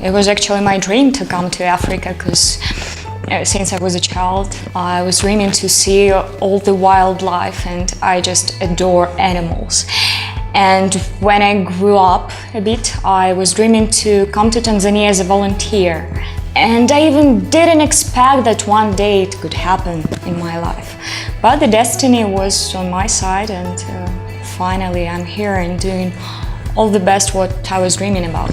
It was actually my dream to come to Africa because since I was a child, I was dreaming to see all the wildlife, and I just adore animals. And when I grew up a bit, I was dreaming to come to Tanzania as a volunteer. And I even didn't expect that one day it could happen in my life. But the destiny was on my side, and finally I'm here and doing all the best what I was dreaming about.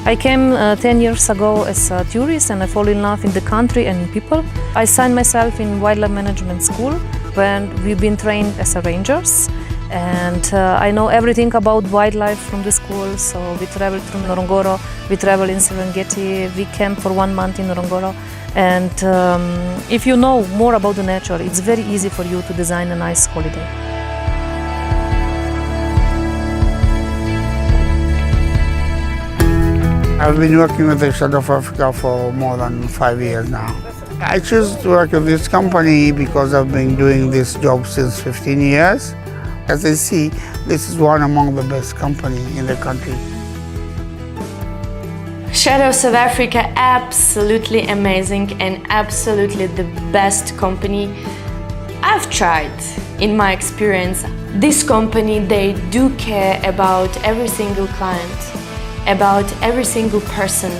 I came 10 years ago as a tourist, and I fall in love in the country and in people. I signed myself in wildlife management school when we've been trained as rangers. And I know everything about wildlife from the school, so we traveled through Ngorongoro, we traveled in Serengeti, we camped for 1 month in Ngorongoro. And if you know more about the nature, it's very easy for you to design a nice holiday. I've been working with the Shadow of Africa for more than 5 years now. I choose to work with this company because I've been doing this job since 15 years. As I see, this is one among the best companies in the country. Shadows of Africa, absolutely amazing and absolutely the best company I've tried in my experience. This company, they do care about every single client, about every single person,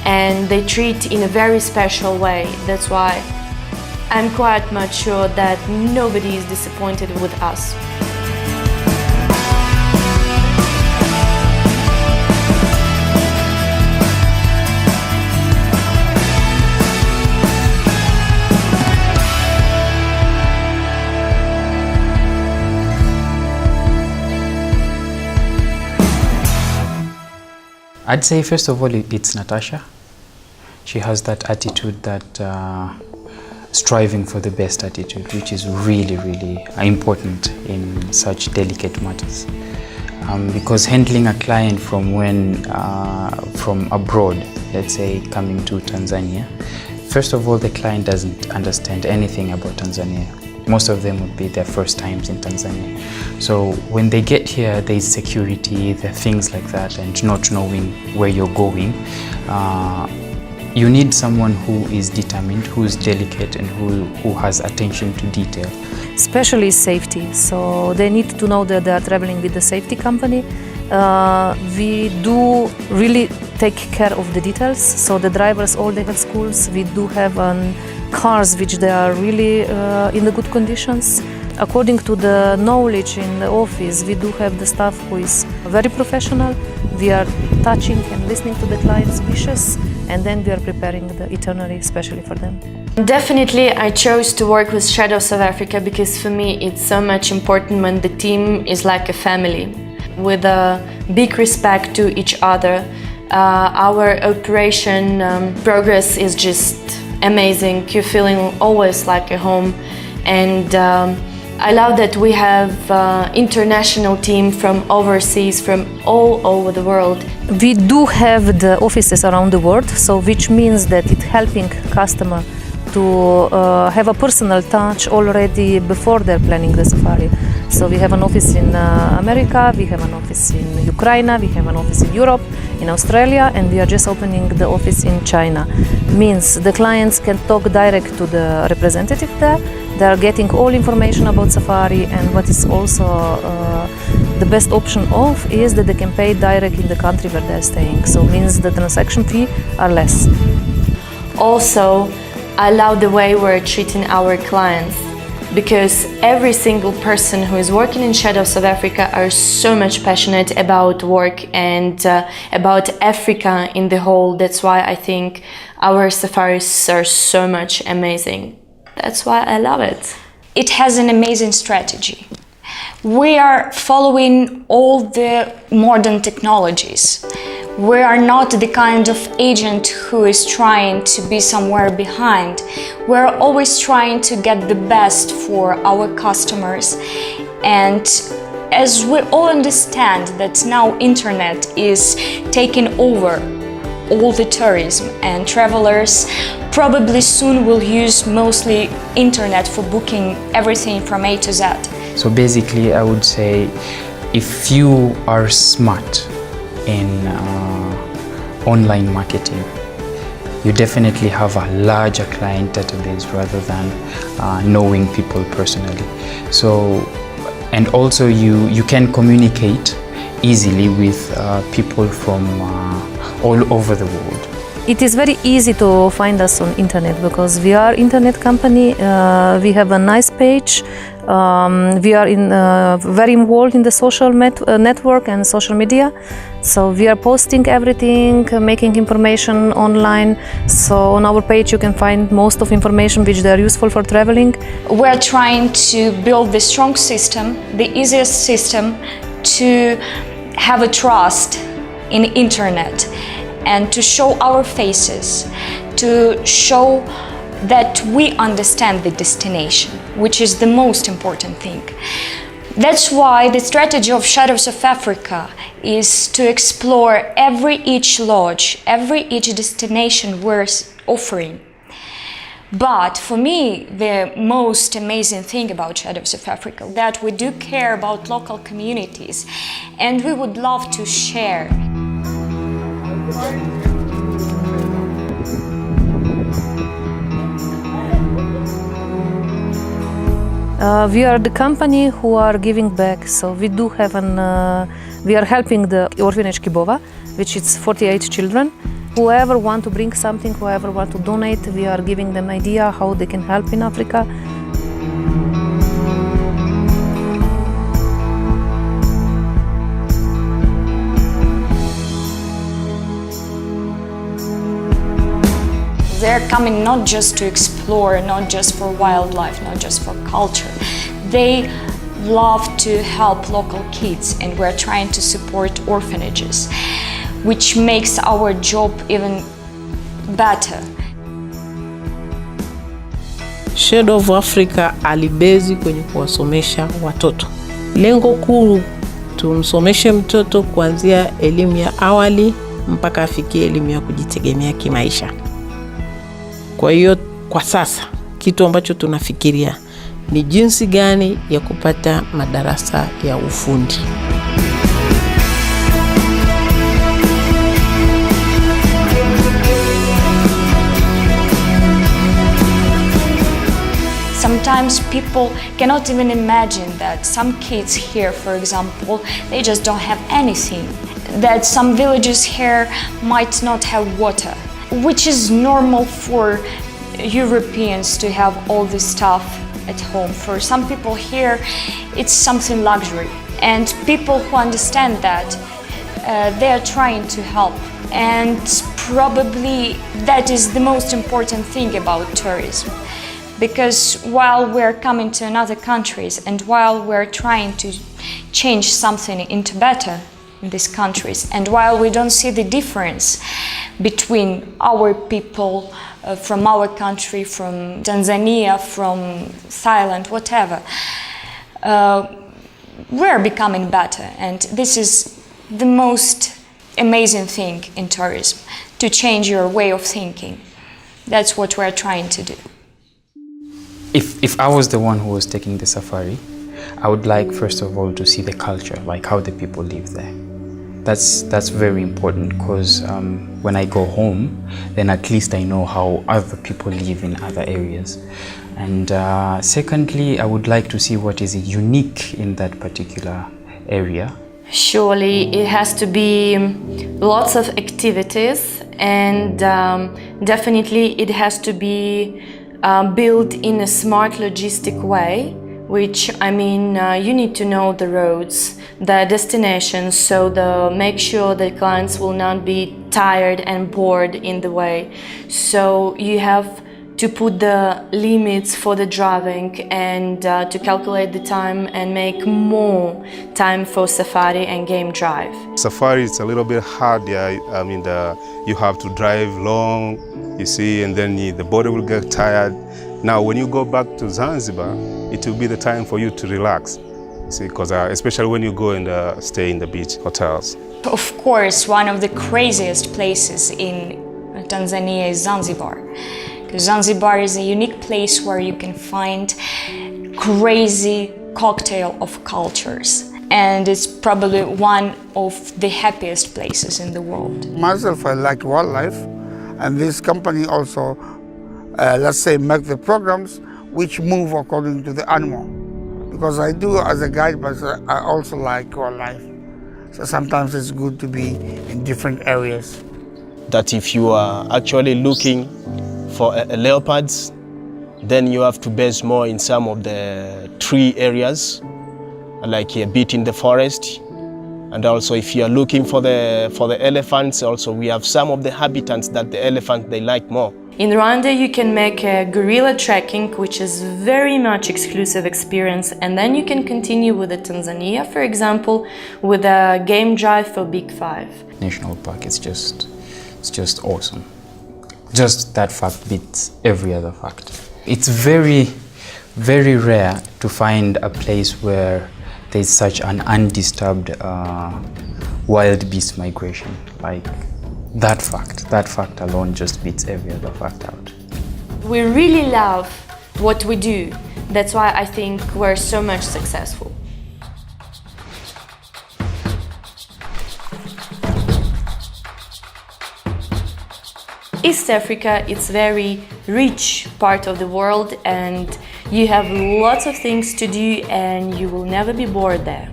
and they treat in a very special way. That's why I'm quite much sure that nobody is disappointed with us. I'd say first of all it's Natasha. She has that attitude, that striving for the best attitude, which is really, really important in such delicate matters. Because handling a client from abroad, let's say coming to Tanzania, first of all the client doesn't understand anything about Tanzania. Most of them would be their first times in Tanzania. So when they get here, there's security, there are things like that, and not knowing where you're going. You need someone who is determined, who is delicate, and who has attention to detail. Especially safety, so they need to know that they are traveling with the safety company. We do really take care of the details, so the drivers, all they have schools. We do have cars which they are really in the good conditions. According to the knowledge in the office, we do have the staff who is very professional. We are touching and listening to the client's wishes, and then we are preparing the itinerary especially for them. Definitely I chose to work with Shadows of Africa because for me it's so much important when the team is like a family, with a big respect to each other. Our operation progress is just amazing. You're feeling always like a home, and I love that we have international team from overseas, from all over the world. We do have the offices around the world, so which means that it's helping customer to have a personal touch already before they're planning the safari. So we have an office in America, we have an office in Ukraine, we have an office in Europe, in Australia, and we are just opening the office in China. Means the clients can talk direct to the representative there. They are getting all information about safari, and what is also the best option of is that they can pay direct in the country where they're staying. So means the transaction fee are less. Also, I love the way we're treating our clients, because every single person who is working in Shadows of Africa are so much passionate about work and about Africa in the whole. That's why I think our safaris are so much amazing. That's why I love it. It has an amazing strategy. We are following all the modern technologies. We are not the kind of agent who is trying to be somewhere behind. We're always trying to get the best for our customers. And as we all understand that now internet is taking over all the tourism, and travelers probably soon will use mostly internet for booking everything from A to Z. So basically I would say, if you are smart in online marketing. You definitely have a larger client database rather than knowing people personally. So, and also you can communicate easily with people from all over the world. It is very easy to find us on internet because we are internet company. We have a nice page. We are very involved in the social network and social media. So we are posting everything, making information online. So on our page you can find most of information which they are useful for traveling. We're trying to build the strong system, the easiest system to have a trust in internet and to show our faces, to show that we understand the destination, which is the most important thing. That's why the strategy of Shadows of Africa is to explore each lodge, each destination we're offering. But for me, the most amazing thing about Shadows of Africa is that we do care about local communities and we would love to share. We are the company who are giving back, so we do have we are helping the orphanage Kibova, which is 48 children. Whoever want to bring something, whoever want to donate, we are giving them idea how they can help in Africa. They're coming not just to explore, not just for wildlife, not just for culture. They love to help local kids, and we're trying to support orphanages, which makes our job even better. Shadow of Africa alibezi kwenye kuwasomesha watoto. Lengo kuu tumsomeshe mtoto kuanzia elimu ya awali mpaka afikie elimu ya kujitegemea kimaisha. Kwa hiyo kwa sasa kitu ambacho tunafikiria ni jinsi gani ya kupata madarasa ya ufundi. Sometimes people cannot even imagine that some kids here, for example, they just don't have anything. That some villages here might not have water, which is normal for Europeans to have all this stuff at home. For some people here, it's something luxury. And people who understand that, they are trying to help. And probably that is the most important thing about tourism. Because while we're coming to another countries and while we're trying to change something into better in these countries, and while we don't see the difference between our people from our country, from Tanzania, from Thailand, whatever, we're becoming better. And this is the most amazing thing in tourism, to change your way of thinking. That's what we're trying to do. If I was the one who was taking the safari, I would like first of all to see the culture, like how the people live there. That's very important because when I go home, then at least I know how other people live in other areas. And secondly, I would like to see what is unique in that particular area. Surely it has to be lots of activities, and definitely it has to be built in a smart logistic way, which I mean you need to know the roads, the destinations, so make sure the clients will not be tired and bored in the way. So you have to put the limits for the driving and to calculate the time and make more time for safari and game drive. Safari is a little bit hard, yeah. I mean, you have to drive long, you see, and then the body will get tired. Now, when you go back to Zanzibar, it will be the time for you to relax, see, because especially when you go and stay in the beach hotels. Of course, one of the craziest places in Tanzania is Zanzibar. Because Zanzibar is a unique place where you can find crazy cocktail of cultures. and it's probably one of the happiest places in the world. Myself, I like wildlife, and this company also, let's say, make the programs which move according to the animal. Because I do as a guide, but I also like wildlife. So sometimes it's good to be in different areas. That if you are actually looking for leopards, then you have to base more in some of the tree areas, like a bit in the forest. And also if you are looking for the elephants, also we have some of the habitats that the elephant they like more. In Rwanda you can make a gorilla trekking, which is very much exclusive experience, and then you can continue with the Tanzania, for example, with a game drive for Big 5. National park is just awesome. Just that fact beats every other fact. It's very, very rare to find a place where there's such an undisturbed wild beast migration. Like that fact alone just beats every other fact out. We really love what we do. That's why I think we're so much successful. East Africa, it's a very rich part of the world, and you have lots of things to do and you will never be bored there.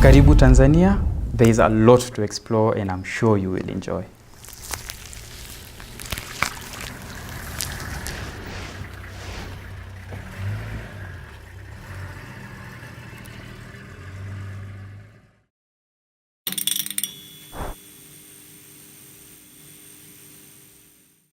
Karibu Tanzania, there is a lot to explore and I'm sure you will enjoy.